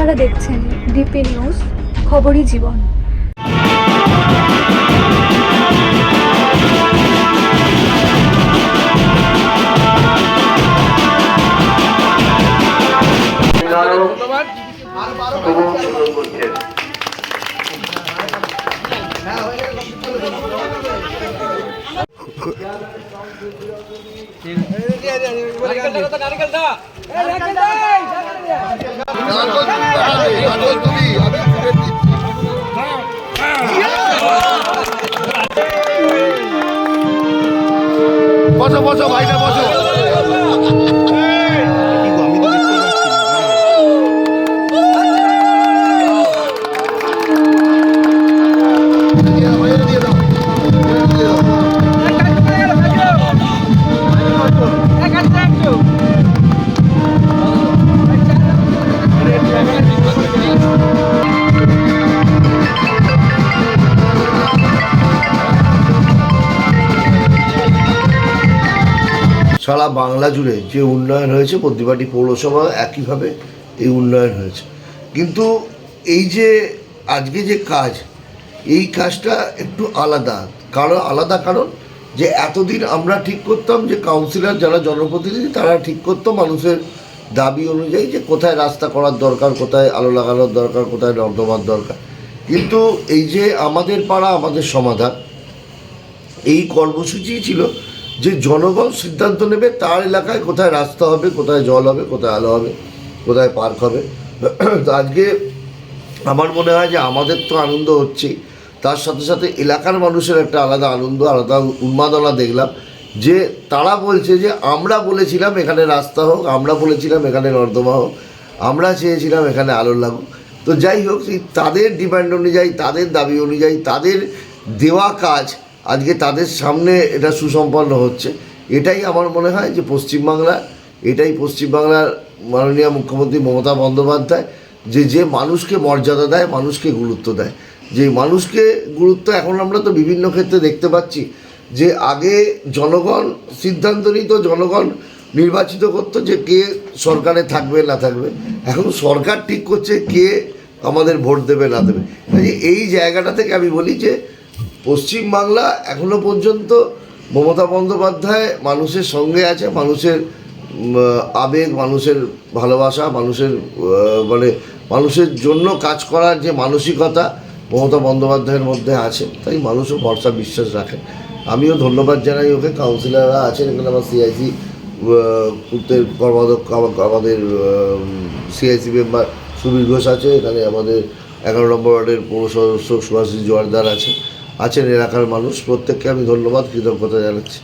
আপনারা দেখছেন DP news, খবরই জীবন। বসো বসো ভাইটা বসো। সারা বাংলা জুড়ে যে উন্নয়ন হয়েছে, প্রতিবাটি পৌরসভা একইভাবে এই উন্নয়ন হয়েছে। কিন্তু এই যে আজকে যে কাজ, এই কাজটা একটু আলাদা। কারণ যে এতদিন আমরা ঠিক করতাম যে কাউন্সিলর যারা জনপ্রতিনিধি তারা ঠিক করতো মানুষের দাবি অনুযায়ী যে কোথায় রাস্তা করার দরকার, কোথায় আলো লাগানোর দরকার, কোথায় নর্দমার দরকার। কিন্তু এই যে আমাদের পাড়া আমাদের সমাধান, এই কর্মসূচি ছিল যে জনগণ সিদ্ধান্ত নেবে তার এলাকায় কোথায় রাস্তা হবে, কোথায় জল হবে, কোথায় আলো হবে, কোথায় পার্ক হবে। তো আজকে আমার মনে হয় যে আমাদের তো আনন্দ হচ্ছেই, তার সাথে সাথে এলাকার মানুষের একটা আলাদা আনন্দ, আলাদা উন্মাদনা দেখলাম যে তারা বলছে যে আমরা বলেছিলাম এখানে রাস্তা হোক, আমরা বলেছিলাম এখানে নর্দমা হোক, আমরা চেয়েছিলাম এখানে আলো লাগুক। তো যাই হোক, তাদের ডিমান্ড অনুযায়ী, তাদের দাবি অনুযায়ী, তাদের দেওয়া কাজ আজকে তাদের সামনে এটা সুসম্পন্ন হচ্ছে। এটাই আমার মনে হয় যে পশ্চিমবাংলার মাননীয় মুখ্যমন্ত্রী মমতা বন্দ্যোপাধ্যায় যে মানুষকে মর্যাদা দেয়, মানুষকে গুরুত্ব দেয়। যে মানুষকে গুরুত্ব এখন আমরা তো বিভিন্ন ক্ষেত্রে দেখতে পাচ্ছি যে আগে জনগণ সিদ্ধান্ত নিত, জনগণ নির্বাচিত করতো যে কে সরকারে থাকবে না থাকবে। এখন সরকার ঠিক করছে কে আমাদের ভোট দেবে না দেবে। এই জায়গাটা থেকে আমি বলি যে পশ্চিমবাংলা এখনো পর্যন্ত মমতা বন্দ্যোপাধ্যায় মানুষের সঙ্গে আছে, মানুষের আবেগ, মানুষের ভালোবাসা, মানুষের জন্য কাজ করার যে মানসিকতা মমতা বন্দ্যোপাধ্যায়ের মধ্যে আছে, তাই মানুষও ভরসা বিশ্বাস রাখে। আমিও ধন্যবাদ জানাই ওকে। কাউন্সিলররা আছেন এখানে, আমার সিআইসি পূর্তের কর্মাধ্যক্ষ, আমাদের সিআইসি মেম্বার সুবীর ঘোষ আছে এখানে, আমাদের 11 নম্বর ওয়ার্ডের পৌর সদস্য সুভাষিস জোয়ারদার আছেন এলাকার মানুষ। প্রত্যেককে আমি ধন্যবাদ, কৃতজ্ঞতা জানাচ্ছি।